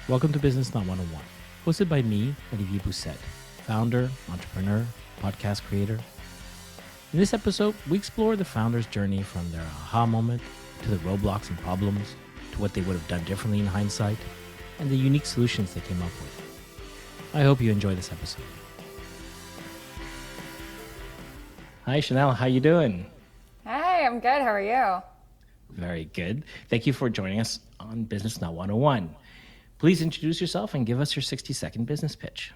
Welcome to Business Not 101, hosted by me, Olivier Bousset, founder, entrepreneur, podcast creator. In this episode, we explore the founder's journey from their aha moment to the roadblocks and problems, to what they would have done differently in hindsight, and the unique solutions they came up with. I hope you enjoy this episode. Hi, Chanelle. How you doing? Hey, I'm good. How are you? Very good. Thank you for joining us on Business Not 101. Please introduce yourself and give us your 60-second business pitch.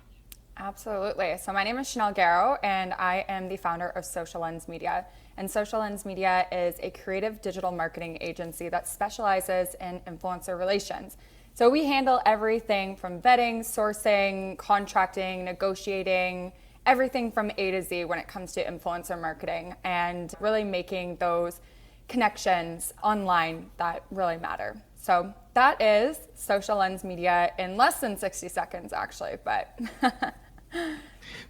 Absolutely. So my name is Chanelle Garrow, and I am the founder of Social Lens Media. And Social Lens Media is a creative digital marketing agency that specializes in influencer relations. So we handle everything from vetting, sourcing, contracting, negotiating, everything from A to Z when it comes to influencer marketing and really making those connections online that really matter. So that is Social Lens Media in less than 60 seconds, actually, but.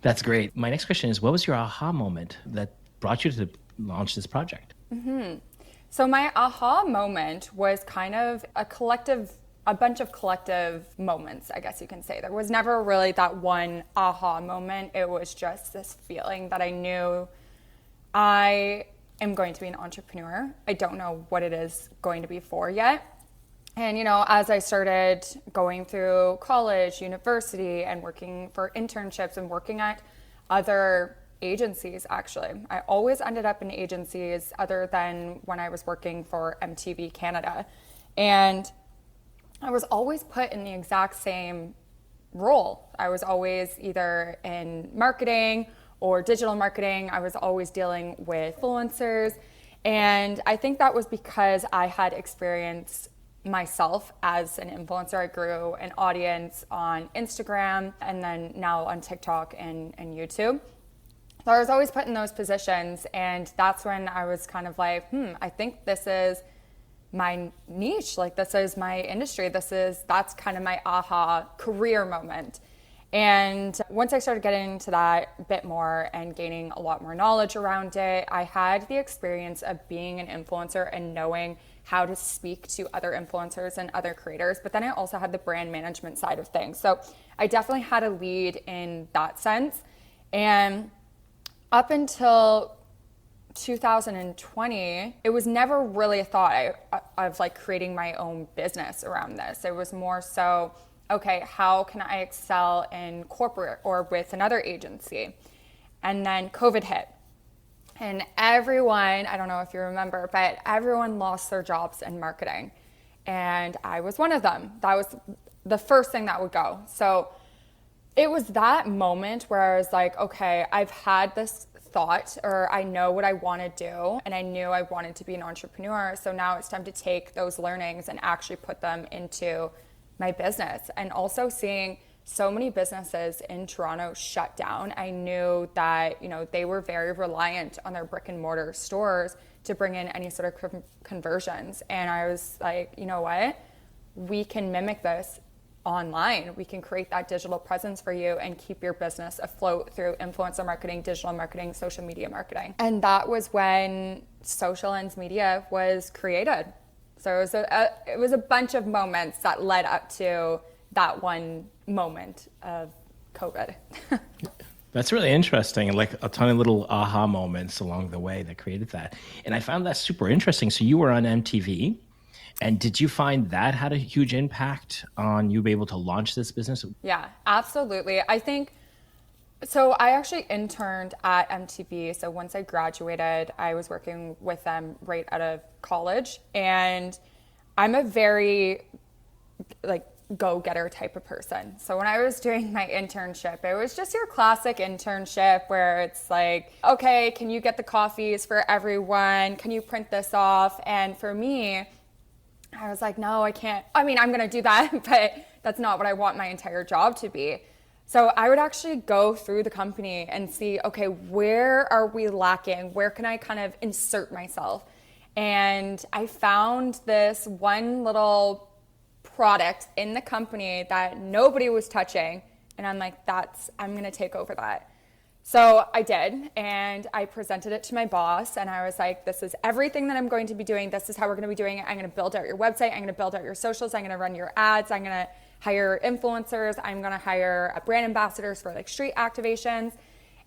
That's great. My next question is, what was your aha moment that brought you to launch this project? So my aha moment was kind of a bunch of collective moments, I guess you can say. There was never really that one aha moment. It was just this feeling that I knew I am going to be an entrepreneur. I don't know what it is going to be for yet. And, as I started going through college, university, and working for internships and working at other agencies, actually, I always ended up in agencies other than when I was working for MTV Canada. And I was always put in the exact same role. I was always either in marketing or digital marketing. I was always dealing with influencers. And I think that was because I had experienced myself as an influencer. I grew an audience on Instagram and then now on TikTok and YouTube. So I was always put in those positions, and that's when I was kind of like, I think this is my niche, like this is my industry, that's kind of my aha career moment. And once I started getting into that a bit more and gaining a lot more knowledge around it, I had the experience of being an influencer and knowing how to speak to other influencers and other creators. But then I also had the brand management side of things. So I definitely had a lead in that sense. And up until 2020, it was never really a thought of like creating my own business around this. It was more so, okay, how can I excel in corporate or with another agency? And then COVID hit. And everyone, I don't know if you remember, but everyone lost their jobs in marketing. And I was one of them. That was the first thing that would go. So it was that moment where I was like, okay, I've had this thought, or I know what I want to do, and I knew I wanted to be an entrepreneur. So now it's time to take those learnings and actually put them into my business. And also seeing so many businesses in Toronto shut down, I knew that, they were very reliant on their brick and mortar stores to bring in any sort of conversions. And I was like, you know what? We can mimic this online. We can create that digital presence for you and keep your business afloat through influencer marketing, digital marketing, social media marketing. And that was when Social Lens Media was created. So it was a bunch of moments that led up to that one moment of COVID. That's really interesting, and like a ton of little aha moments along the way that created that. And I found that super interesting. So you were on MTV, and did you find that had a huge impact on you being able to launch this business? Yeah, absolutely. I think, so I actually interned at MTV. So once I graduated, I was working with them right out of college. And I'm a very go-getter type of person. So when I was doing my internship, it was just your classic internship where it's like, okay, can you get the coffees for everyone? Can you print this off? And for me, I was like, no, I can't. I mean, I'm going to do that, but that's not what I want my entire job to be. So I would actually go through the company and see, okay, where are we lacking? Where can I kind of insert myself? And I found this one little product in the company that nobody was touching. And I'm like, I'm going to take over that. So I did, and I presented it to my boss, and I was like, this is everything that I'm going to be doing. This is how we're going to be doing it. I'm going to build out your website. I'm going to build out your socials. I'm going to run your ads. I'm going to hire influencers. I'm going to hire brand ambassadors for like street activations.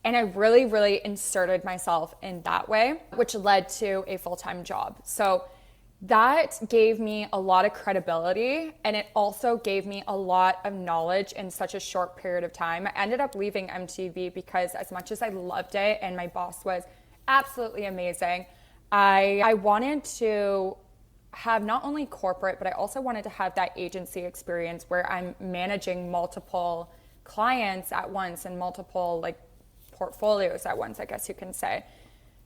And I really, really inserted myself in that way, which led to a full-time job. So that gave me a lot of credibility, and it also gave me a lot of knowledge in such a short period of time. I ended up leaving MTV because as much as I loved it and my boss was absolutely amazing, I wanted to have not only corporate, but I also wanted to have that agency experience where I'm managing multiple clients at once and multiple like portfolios at once, I guess you can say.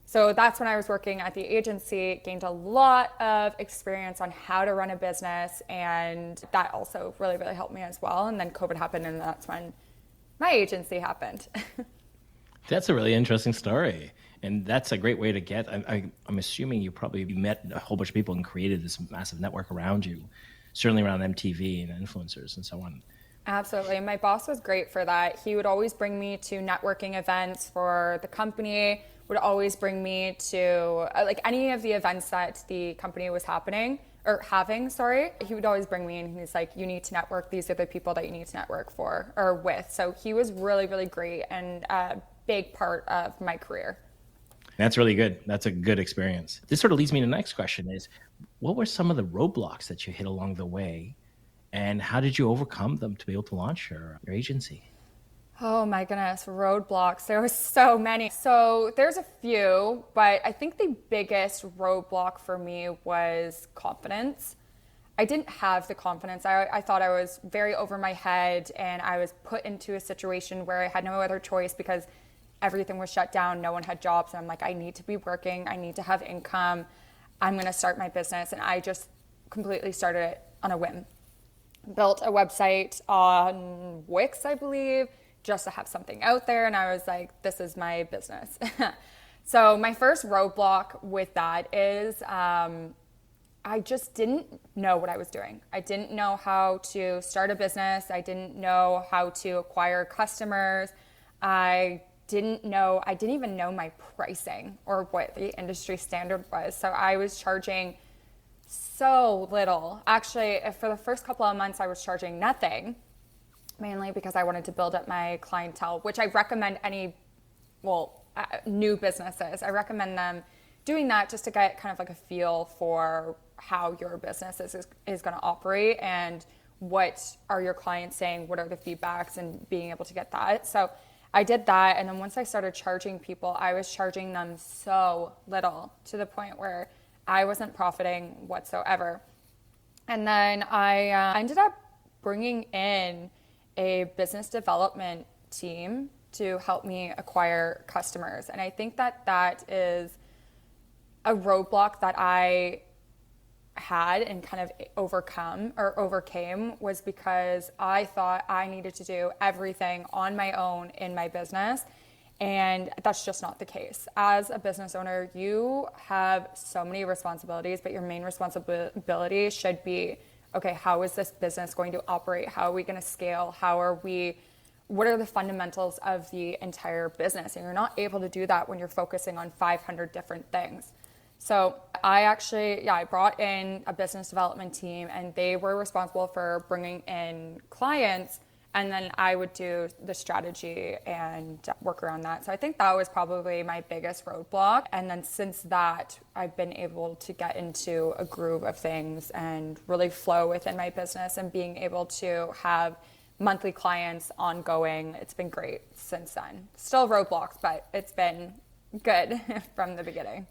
So that's when I was working at the agency, gained a lot of experience on how to run a business, and that also really, really helped me as well. And then COVID happened, and that's when my agency happened. That's a really interesting story. And that's a great way to get, I'm assuming you probably met a whole bunch of people and created this massive network around you, certainly around MTV and influencers and so on. Absolutely. My boss was great for that. He would always bring me to networking events for the company, would always bring me to like any of the events that the company was having, he would always bring me and he's like, you need to network. These are the people that you need to network for or with. So he was really, really great and a big part of my career. That's really good. That's a good experience. This sort of leads me to the next question is, what were some of the roadblocks that you hit along the way, and how did you overcome them to be able to launch your agency? Oh my goodness, roadblocks. There was so many. So there's a few, but I think the biggest roadblock for me was confidence. I didn't have the confidence. I thought I was very over my head, and I was put into a situation where I had no other choice because everything was shut down. No one had jobs. And I'm like, I need to be working. I need to have income. I'm going to start my business. And I just completely started it on a whim. Built a website on Wix, I believe, just to have something out there. And I was like, this is my business. So my first roadblock with that is I just didn't know what I was doing. I didn't know how to start a business. I didn't know how to acquire customers. I didn't even know my pricing or what the industry standard was. So I was charging so little. Actually, for the first couple of months, I was charging nothing, mainly because I wanted to build up my clientele, which I recommend new businesses. I recommend them doing that just to get kind of like a feel for how your business is going to operate and what are your clients saying, what are the feedbacks, and being able to get that. So I did that, and then once I started charging people, I was charging them so little to the point where I wasn't profiting whatsoever. And then I ended up bringing in a business development team to help me acquire customers. And I think that is a roadblock that I had and kind of overcame was because I thought I needed to do everything on my own in my business. And that's just not the case. As a business owner, you have so many responsibilities, but your main responsibility should be, okay, how is this business going to operate? How are we going to scale? What are the fundamentals of the entire business? And you're not able to do that when you're focusing on 500 different things. So I brought in a business development team, and they were responsible for bringing in clients, and then I would do the strategy and work around that. So I think that was probably my biggest roadblock. And then since that, I've been able to get into a groove of things and really flow within my business and being able to have monthly clients ongoing. It's been great since then. Still roadblocks, but it's been good from the beginning.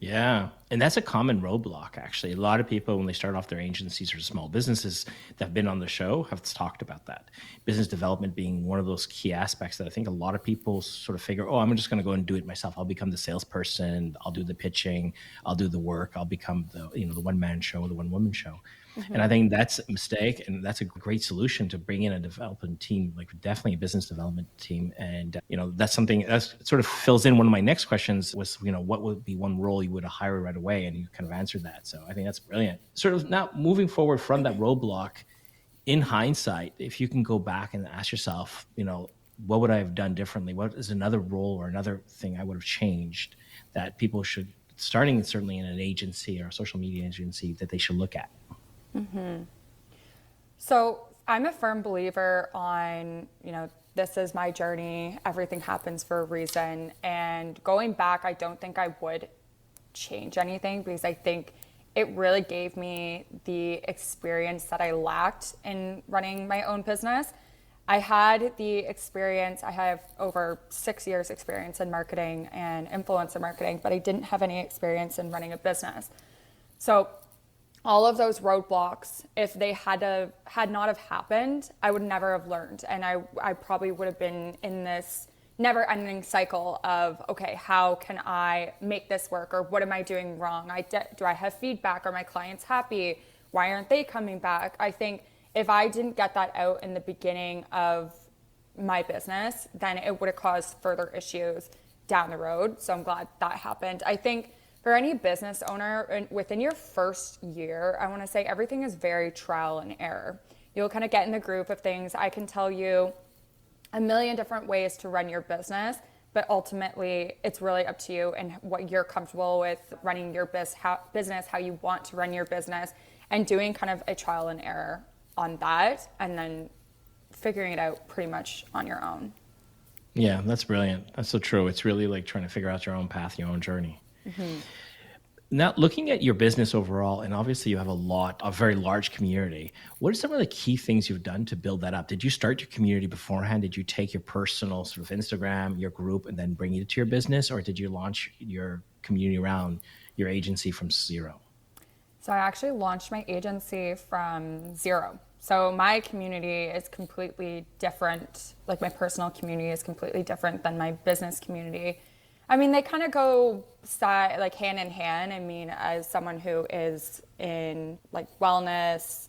Yeah. And that's a common roadblock, actually. A lot of people, when they start off their agencies or small businesses that have been on the show, have talked about that. Business development being one of those key aspects that I think a lot of people sort of figure, oh, I'm just going to go and do it myself. I'll become the salesperson. I'll do the pitching. I'll do the work. I'll become the one-man show, the one-woman show. Mm-hmm. And I think that's a mistake, and that's a great solution to bring in a development team, like definitely a business development team. And, that's something that sort of fills in one of my next questions was, what would be one role you would hire right away? And you kind of answered that. So I think that's brilliant. Sort of now moving forward from that roadblock, in hindsight, if you can go back and ask yourself, what would I have done differently? What is another role or another thing I would have changed that people should, starting certainly in an agency or a social media agency, that they should look at? So I'm a firm believer on, this is my journey. Everything happens for a reason. And going back, I don't think I would change anything because I think it really gave me the experience that I lacked in running my own business. I had the experience, I have over 6 years experience in marketing and influencer marketing, but I didn't have any experience in running a business. So all of those roadblocks, if they had not have happened, I would never have learned. And I probably would have been in this never ending cycle of, okay, how can I make this work? Or what am I doing wrong? Do I have feedback? Are my clients happy? Why aren't they coming back? I think if I didn't get that out in the beginning of my business, then it would have caused further issues down the road. So I'm glad that happened. I think for any business owner, within your first year, I want to say everything is very trial and error. You'll kind of get in the groove of things. I can tell you a million different ways to run your business, but ultimately it's really up to you and what you're comfortable with running your business, how you want to run your business, and doing kind of a trial and error on that, and then figuring it out pretty much on your own. Yeah, that's brilliant. That's so true. It's really like trying to figure out your own path, your own journey. Mm-hmm. Now, looking at your business overall, and obviously you have a very large community. What are some of the key things you've done to build that up? Did you start your community beforehand? Did you take your personal sort of Instagram, your group, and then bring it to your business? Or did you launch your community around your agency from zero? So I actually launched my agency from zero. So my community is completely different. Like my personal community is completely different than my business community. I mean, they kind of go like hand in hand. I mean, as someone who is in like wellness,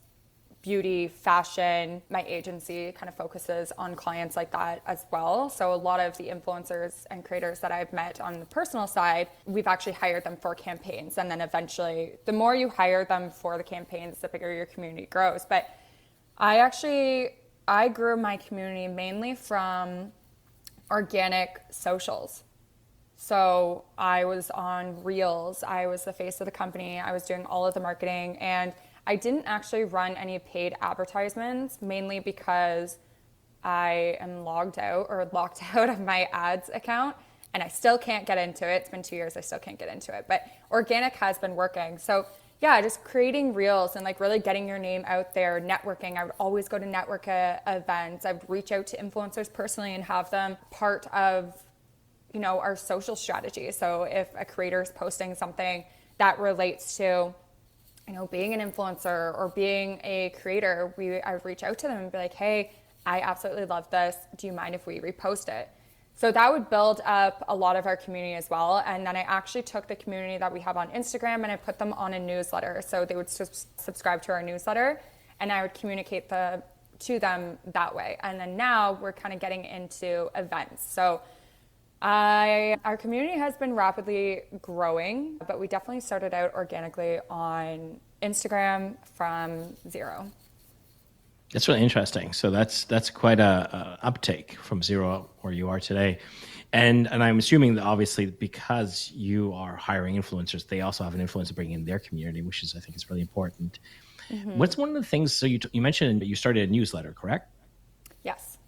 beauty, fashion, my agency kind of focuses on clients like that as well. So a lot of the influencers and creators that I've met on the personal side, we've actually hired them for campaigns. And then eventually, the more you hire them for the campaigns, the bigger your community grows. But I grew my community mainly from organic socials. So I was on Reels, I was the face of the company, I was doing all of the marketing, and I didn't actually run any paid advertisements, mainly because I am locked out of my ads account, and I still can't get into it. It's been 2 years, I still can't get into it, but organic has been working. So yeah, just creating Reels and like really getting your name out there, networking. I would always go to network events. I would reach out to influencers personally and have them part of our social strategy. So if a creator is posting something that relates to, being an influencer or being a creator, I would reach out to them and be like, hey, I absolutely love this. Do you mind if we repost it? So that would build up a lot of our community as well. And then I actually took the community that we have on Instagram and I put them on a newsletter. So they would subscribe to our newsletter and I would communicate to them that way. And then now we're kind of getting into events. So our community has been rapidly growing, but we definitely started out organically on Instagram from zero. That's really interesting. So that's quite a uptake from zero where you are today. And I'm assuming that obviously because you are hiring influencers, they also have an influencer bringing in their community, which I think is really important. Mm-hmm. What's one of the things, so you mentioned you started a newsletter, correct? Yes.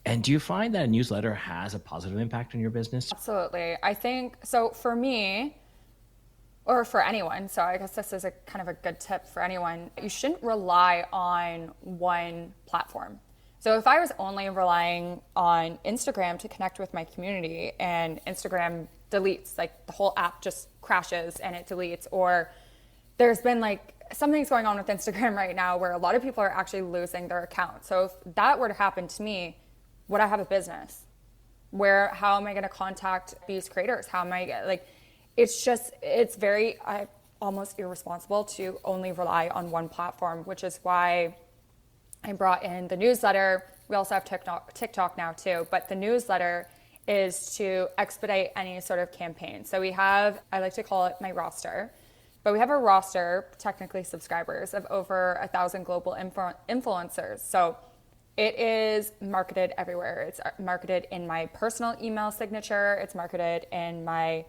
And do you find that a newsletter has a positive impact on your business? Absolutely. I think, so for me, or for anyone, so I guess this is a kind of a good tip for anyone, you shouldn't rely on one platform. So if I was only relying on Instagram to connect with my community and Instagram deletes, like the whole app just crashes and it deletes, or there's been like something's going on with Instagram right now where a lot of people are actually losing their account. So if that were to happen to me, would I have a business? How am I going to contact these creators? How am I it's very almost irresponsible to only rely on one platform, which is why I brought in the newsletter. We also have TikTok now too, but the newsletter is to expedite any sort of campaign. So I like to call it my roster, but we have a roster, technically subscribers, of over 1,000 global influencers. So It is marketed everywhere. It's marketed in my personal email signature. It's marketed in my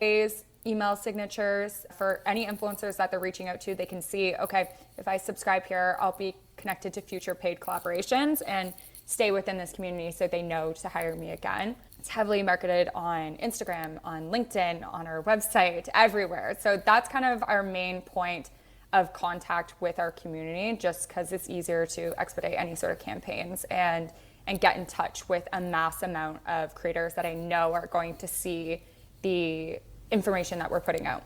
email signatures. For any influencers that they're reaching out to, they can see, okay, if I subscribe here, I'll be connected to future paid collaborations and stay within this community so they know to hire me again. It's heavily marketed on Instagram, on LinkedIn, on our website, everywhere. So that's kind of our main point of contact with our community, just because it's easier to expedite any sort of campaigns and get in touch with a mass amount of creators that I know are going to see the information that we're putting out.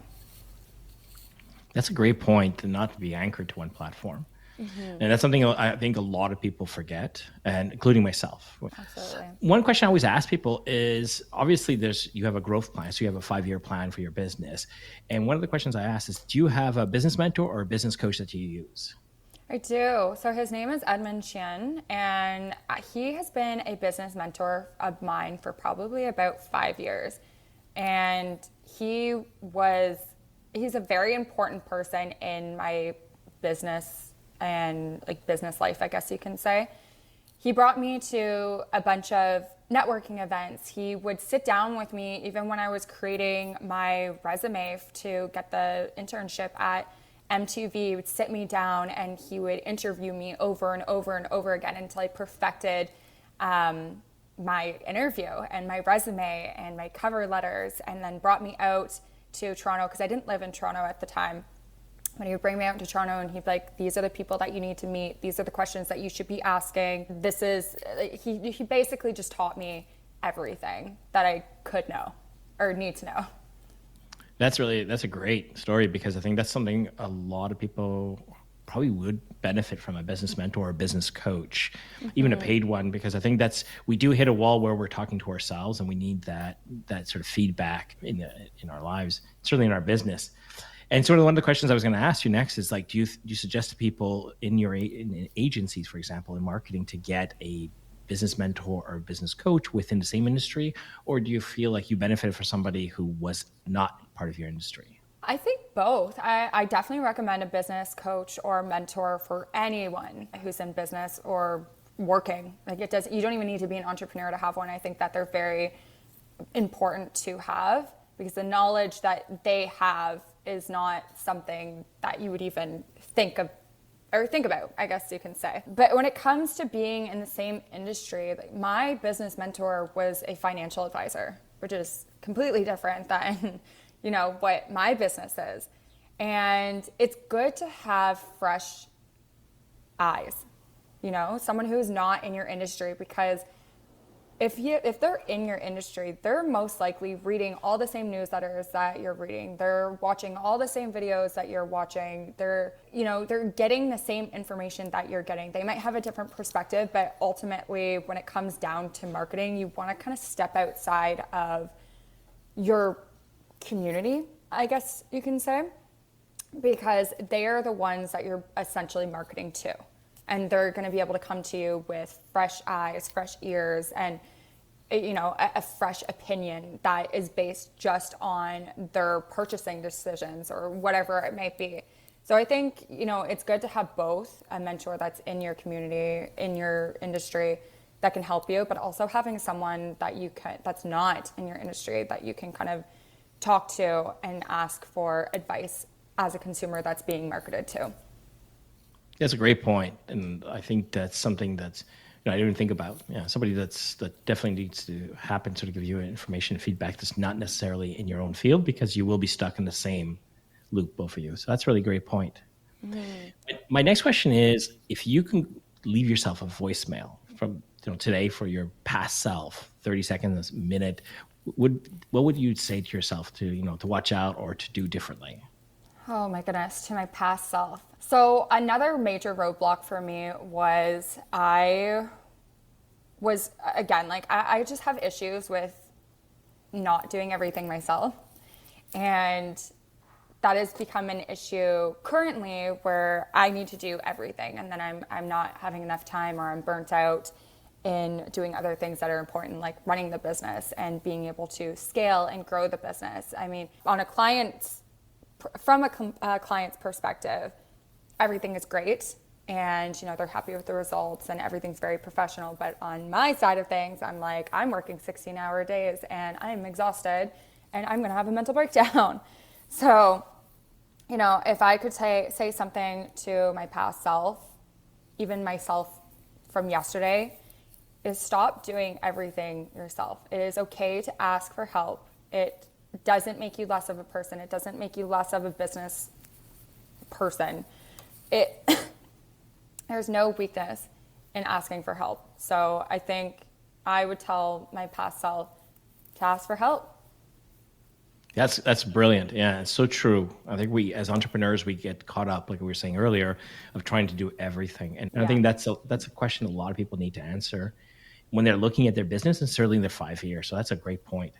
That's a great point, not to be anchored to one platform. And that's something I think a lot of people forget, and including myself. Absolutely. One question I always ask people is, obviously you have a growth plan, so you have a 5-year plan for your business. And one of the questions I ask is, do you have a business mentor or a business coach that you use? I do. So his name is Edmund Chen, and he has been a business mentor of mine for probably about 5 years. And he's a very important person in my business and like business life, I guess you can say. He brought me to a bunch of networking events. He would sit down with me even when I was creating my resume to get the internship at MTV. He would sit me down and he would interview me over and over and over again until I perfected my interview and my resume and my cover letters, and then brought me out to Toronto because I didn't live in Toronto at the time. When he would bring me out to Toronto and he'd be like, these are the people that you need to meet. These are the questions that you should be asking. He basically just taught me everything that I could know or need to know. That's a great story, because I think that's something a lot of people probably would benefit from, a business mentor or a business coach, even a paid one, because I think we do hit a wall where we're talking to ourselves and we need that sort of feedback in our lives, certainly in our business. And sort of one of the questions I was going to ask you next is, like, do you suggest to people in agencies, for example, in marketing, to get a business mentor or a business coach within the same industry? Or do you feel like you benefited from somebody who was not part of your industry? I think both. I definitely recommend a business coach or mentor for anyone who's in business or working. Like, you don't even need to be an entrepreneur to have one. I think that they're very important to have, because the knowledge that they have is not something that you would even think about, I guess you can say. But when it comes to being in the same industry, like, my business mentor was a financial advisor, which is completely different than, what my business is. And it's good to have fresh eyes, someone who's not in your industry, because if they're in your industry, they're most likely reading all the same newsletters that you're reading. They're watching all the same videos that you're watching. They're getting the same information that you're getting. They might have a different perspective, but ultimately, when it comes down to marketing, you want to kind of step outside of your community, I guess you can say, because they are the ones that you're essentially marketing to. And they're going to be able to come to you with fresh eyes, fresh ears, and a fresh opinion that is based just on their purchasing decisions or whatever it might be. So I think, it's good to have both a mentor that's in your community, in your industry, that can help you, but also having someone that's not in your industry that you can kind of talk to and ask for advice as a consumer that's being marketed to. That's a great point, and I think that's something that's I didn't even think about. Yeah, somebody that definitely needs to happen to give you information and feedback that's not necessarily in your own field, because you will be stuck in the same loop, both of you. So that's a really great point. My next question is, if you can leave yourself a voicemail from today for your past self, 30 seconds, a minute, what would you say to yourself to watch out or to do differently? Oh my goodness, to my past self. So another major roadblock for me was I just have issues with not doing everything myself. And that has become an issue currently where I need to do everything, and then I'm not having enough time, or I'm burnt out in doing other things that are important, like running the business and being able to scale and grow the business. I mean, from a client's perspective, everything is great and, they're happy with the results and everything's very professional. But on my side of things, I'm like, I'm working 16-hour days and I'm exhausted and I'm going to have a mental breakdown. So, if I could say something to my past self, even myself from yesterday, is stop doing everything yourself. It is okay to ask for help. It doesn't make you less of a person. It doesn't make you less of a business person. There's no weakness in asking for help. So I think I would tell my past self to ask for help. That's brilliant. Yeah, it's so true. I think we, as entrepreneurs, we get caught up, like we were saying earlier, of trying to do everything. And I think that's a question a lot of people need to answer when they're looking at their business, and certainly in their 5 years. So that's a great point.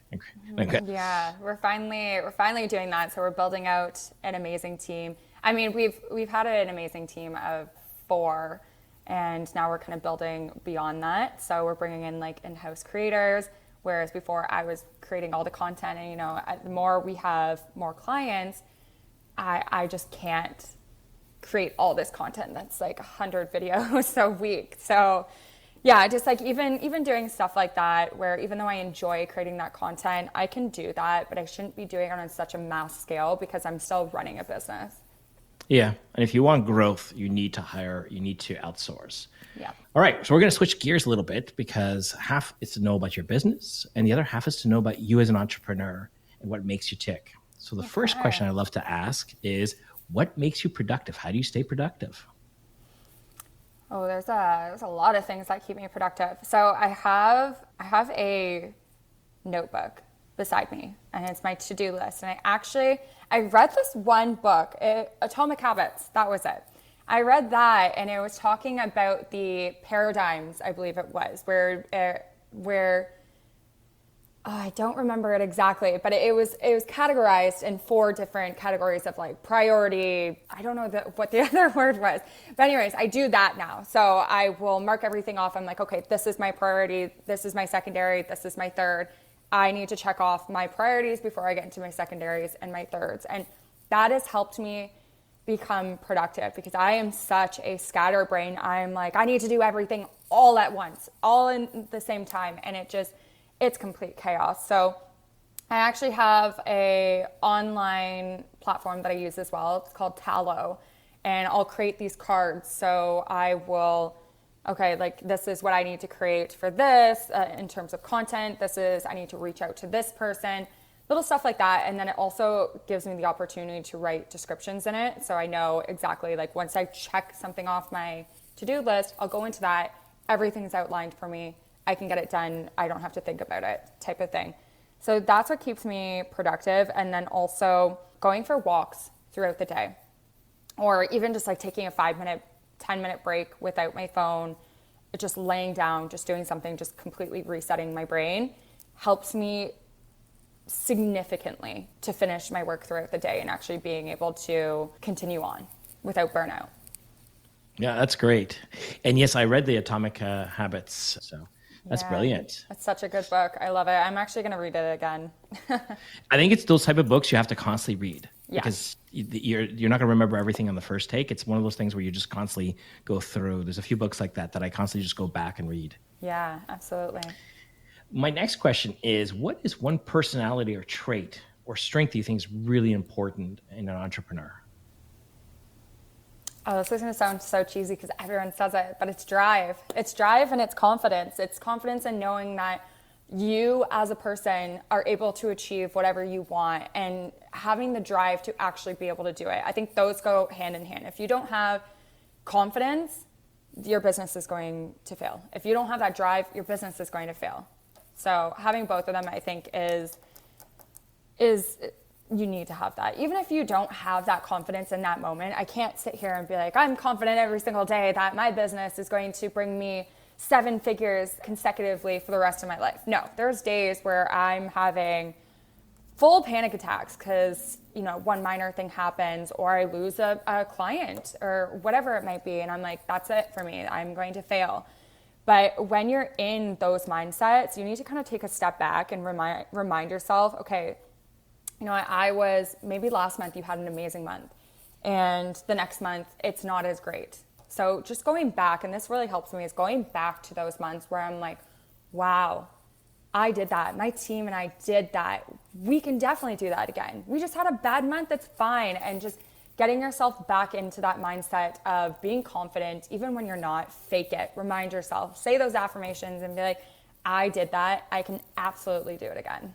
Yeah, we're finally doing that. So we're building out an amazing team. I mean, we've had an amazing team of 4, and now we're kind of building beyond that. So we're bringing in like in-house creators, whereas before I was creating all the content. And the more we have more clients, I just can't create all this content that's like 100 videos a week. So yeah, just like even doing stuff like that, where even though I enjoy creating that content, I can do that, but I shouldn't be doing it on such a mass scale because I'm still running a business. Yeah. And if you want growth, you need to outsource. Yeah. All right. So we're going to switch gears a little bit, because half is to know about your business and the other half is to know about you as an entrepreneur and what makes you tick. So the first question I love to ask is, what makes you productive? How do you stay productive? Oh, there's a lot of things that keep me productive. So I have a notebook beside me, and it's my to-do list. And I read this one book, Atomic Habits. That was it. I read that, and it was talking about the paradigms, I believe it was, where I don't remember it exactly, but it was categorized in 4 different categories of like priority. I don't know what the other word was, but anyways, I do that now. So I will mark everything off. I'm like, okay, this is my priority. This is my secondary. This is my third. I need to check off my priorities before I get into my secondaries and my thirds. And that has helped me become productive, because I am such a scatterbrain. I'm like, I need to do everything all at once, all in the same time. And it's complete chaos. So I actually have a online platform that I use as well. It's called Tallow, and I'll create these cards. So I will, okay, like this is what I need to create for this in terms of content. I need to reach out to this person, little stuff like that. And then it also gives me the opportunity to write descriptions in it. So I know exactly, like once I check something off my to-do list, I'll go into that. Everything's outlined for me. I can get it done. I don't have to think about it, type of thing. So that's what keeps me productive. And then also going for walks throughout the day, or even just like taking a 5-minute, 10-minute break without my phone, just laying down, just doing something, just completely resetting my brain, helps me significantly to finish my work throughout the day and actually being able to continue on without burnout. Yeah, that's great. And yes, I read the Atomic Habits. So that's brilliant. It's such a good book. I love it. I'm actually going to read it again. I think it's those type of books you have to constantly read, Yeah. because you're not going to remember everything on the first take. It's one of those things where you just constantly go through. There's a few books like that I constantly just go back and read. Yeah, absolutely. My next question is, what is one personality or trait or strength you think is really important in an entrepreneur? Oh, this is going to sound so cheesy because everyone says it, but it's drive. It's drive and it's confidence. It's confidence in knowing that you as a person are able to achieve whatever you want, and having the drive to actually be able to do it. I think those go hand in hand. If you don't have confidence, your business is going to fail. If you don't have that drive, your business is going to fail. So having both of them, I think, is you need to have that. Even if you don't have that confidence in that moment, I can't sit here and be like, I'm confident every single day that my business is going to bring me 7 figures consecutively for the rest of my life. No, there's days where I'm having full panic attacks because, one minor thing happens, or I lose a client or whatever it might be. And I'm like, that's it for me. I'm going to fail. But when you're in those mindsets, you need to kind of take a step back and remind yourself, okay, maybe last month you had an amazing month, and the next month it's not as great. So just going back, and this really helps me, is going back to those months where I'm like, wow, I did that. My team and I did that. We can definitely do that again. We just had a bad month. That's fine. And just getting yourself back into that mindset of being confident, even when you're not. Fake it. Remind yourself. Say those affirmations and be like, I did that. I can absolutely do it again.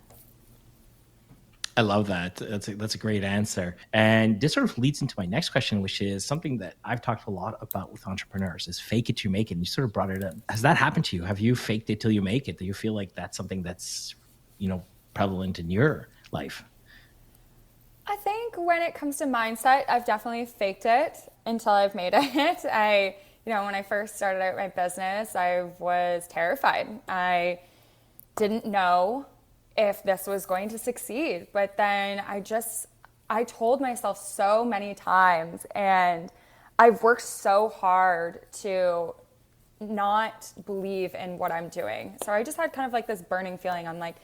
I love that. That's a great answer. And this sort of leads into my next question, which is something that I've talked a lot about with entrepreneurs is fake it till you make it. And you sort of brought it up. Has that happened to you? Have you faked it till you make it? Do you feel like that's something that's, prevalent in your life? I think when it comes to mindset, I've definitely faked it until I've made it. When I first started out my business, I was terrified. I didn't know if this was going to succeed. But then I told myself so many times, and I've worked so hard to not believe in what I'm doing. So I just had kind of like this burning feeling. I'm like,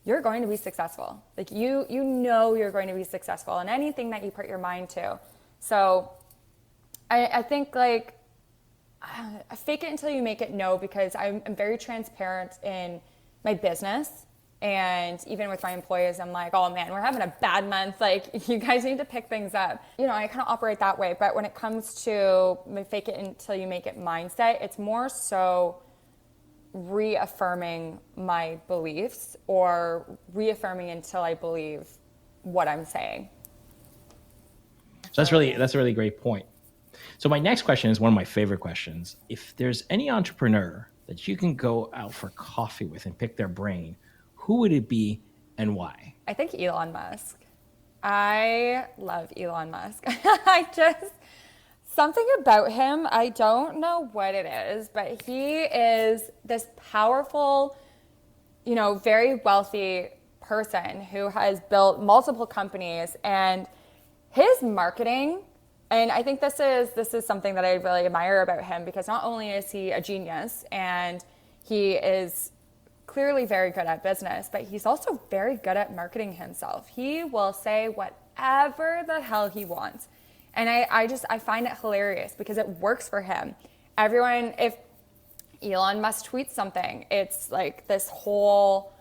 you're going to be successful. Like you know you're going to be successful in anything that you put your mind to. So I think like, fake it until you make it, no, because I'm very transparent in my business. And even with my employees, I'm like, oh man, we're having a bad month. Like, you guys need to pick things up. I kind of operate that way. But when it comes to my fake it until you make it mindset, it's more so reaffirming my beliefs or reaffirming until I believe what I'm saying. So that's a really great point. So my next question is one of my favorite questions. If there's any entrepreneur that you can go out for coffee with and pick their brain, who would it be and why? I think Elon Musk. I love Elon Musk. Something about him, I don't know what it is, but he is this powerful, very wealthy person who has built multiple companies, and his marketing, and I think this is something that I really admire about him, because not only is he a genius and he is clearly very good at business, but he's also very good at marketing himself. He will say whatever the hell he wants. And I find it hilarious because it works for him. If Elon Musk tweets something, it's like this whole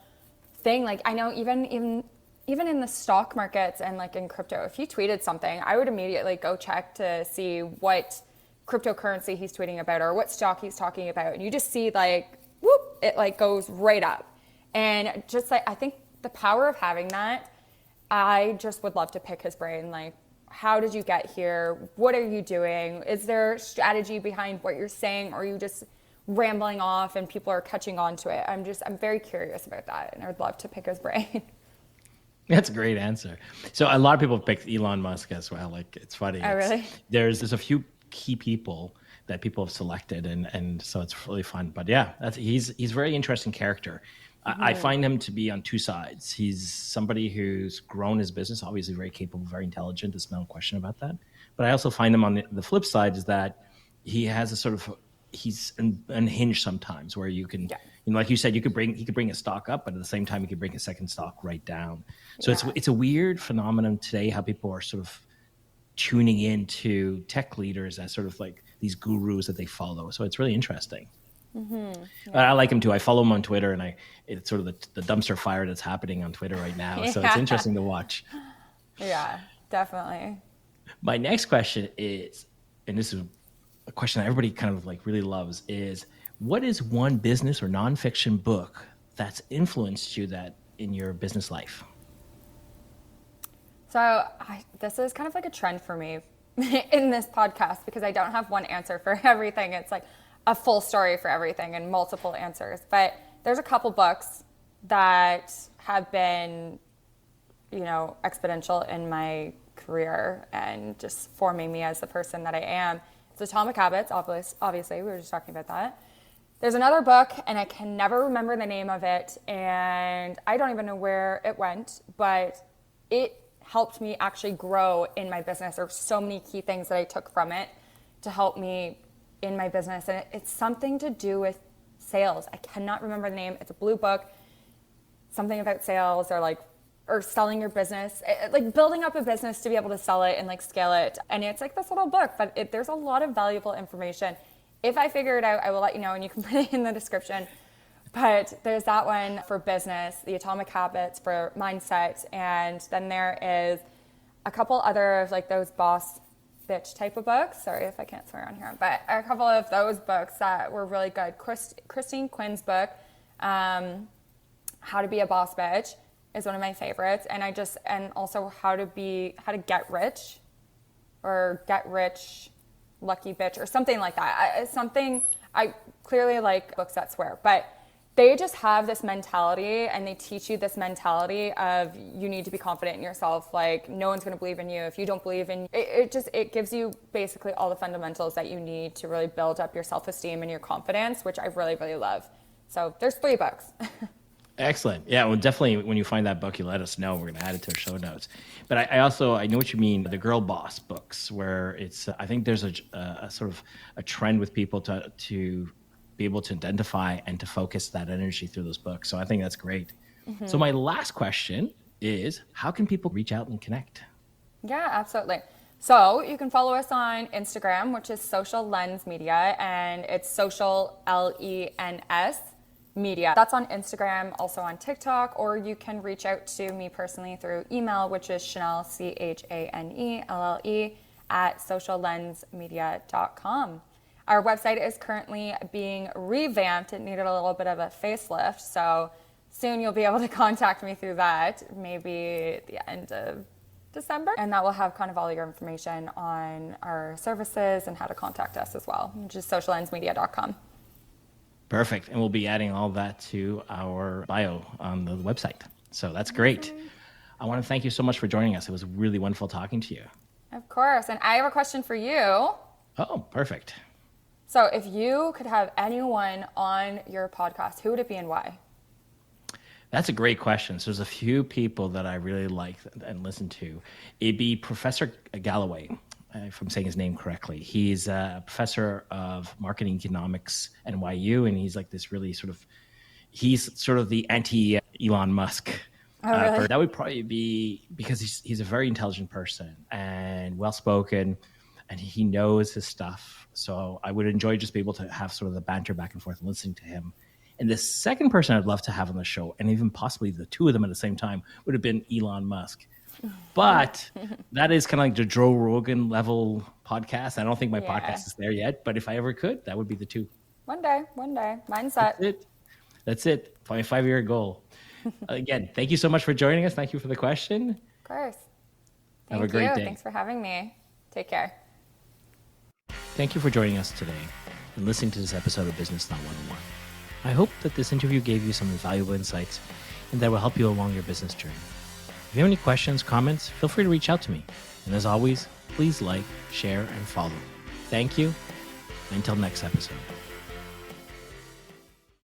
thing. Like, I know even in the stock markets and like in crypto, if he tweeted something, I would immediately go check to see what cryptocurrency he's tweeting about or what stock he's talking about. And you just see like, whoop, it like goes right up. And just like, I think the power of having that, I just would love to pick his brain. Like, how did you get here? What are you doing? Is there strategy behind what you're saying? Or are you just rambling off and people are catching on to it? I'm very curious about that. And I would love to pick his brain. That's a great answer. So a lot of people picked Elon Musk as well. Like, it's funny. Oh, really? There's a few key people that people have selected, and so it's really fun. But yeah, he's a very interesting character. Mm-hmm. I find him to be on two sides. He's somebody who's grown his business, obviously very capable, very intelligent. There's no question about that. But I also find him on the flip side is that he has a sort of, he's unhinged sometimes, where you can, like you said, he could bring a stock up, but at the same time, he could bring a second stock right down. So it's a weird phenomenon today, how people are sort of tuning into tech leaders as sort of like these gurus that they follow. So it's really interesting. Mm-hmm. I like him too. I follow him on Twitter, and it's sort of the dumpster fire that's happening on Twitter right now. So it's interesting to watch. Yeah, definitely. My next question is, and this is a question that everybody kind of like really loves, is what is one business or nonfiction book that's influenced you that in your business life? So this is kind of like a trend for me in this podcast, because I don't have one answer for everything. It's like a full story for everything and multiple answers. But there's a couple books that have been, exponential in my career and just forming me as the person that I am. It's Atomic Habits, obviously. We were just talking about that. There's another book, and I can never remember the name of it, and I don't even know where it went, but it helped me actually grow in my business. There's so many key things that I took from it to help me in my business. And it's something to do with sales. I cannot remember the name. It's a blue book, something about sales or or selling your business, like building up a business to be able to sell it and like scale it. And it's like this little book, but there's a lot of valuable information. If I figure it out, I will let you know, and you can put it in the description. But there's that one for business, the Atomic Habits for mindset, and then there is a couple other of like those boss bitch type of books. Sorry if I can't swear on here, but a couple of those books that were really good. Christine Quinn's book, How to Be a Boss Bitch, is one of my favorites, and also How to Get Rich, or Get Rich Lucky Bitch, or something like that. I clearly like books that swear, but they just have this mentality, and they teach you this mentality of you need to be confident in yourself. Like, no one's going to believe in you if you don't believe in it. It gives you basically all the fundamentals that you need to really build up your self-esteem and your confidence, which I really, really love. So there's 3 books. Excellent. Yeah, well, definitely when you find that book, you let us know. We're going to add it to our show notes. But I know what you mean, the girl boss books, where it's, I think there's a sort of a trend with people to be able to identify and to focus that energy through those books. So I think that's great. Mm-hmm. So my last question is, how can people reach out and connect? Yeah, absolutely. So you can follow us on Instagram, which is Social Lens Media, and it's social LENS media. That's on Instagram, also on TikTok, or you can reach out to me personally through email, which is Chanelle, CHANELLE, @sociallensmedia.com. Our website is currently being revamped. It needed a little bit of a facelift, so soon you'll be able to contact me through that, maybe at the end of December. And that will have kind of all your information on our services and how to contact us as well, which is sociallensmedia.com. Perfect. And we'll be adding all that to our bio on the website. So that's great. I want to thank you so much for joining us. It was really wonderful talking to you. Of course. And I have a question for you. Oh, perfect. So if you could have anyone on your podcast, who would it be and why? That's a great question. So there's a few people that I really like and listen to. It'd be Professor Galloway, if I'm saying his name correctly. He's a professor of marketing economics at NYU, and he's like this really he's sort of the anti-Elon Musk. Oh, really? That would probably be because he's a very intelligent person and well-spoken, and he knows his stuff. So I would enjoy just be able to have sort of the banter back and forth and listening to him. And the second person I'd love to have on the show, and even possibly the two of them at the same time, would have been Elon Musk. But that is kind of like the Joe Rogan level podcast. I don't think my podcast is there yet, but if I ever could, that would be the two. One day. Mindset. That's it. My 5-year goal. Again, thank you so much for joining us. Thank you for the question. Of course. Have a great day. Thanks for having me. Take care. Thank you for joining us today and listening to this episode of Business Not 101. I hope that this interview gave you some valuable insights and that will help you along your business journey. If you have any questions, comments, feel free to reach out to me. And as always, please like, share, and follow. Thank you. Until next episode.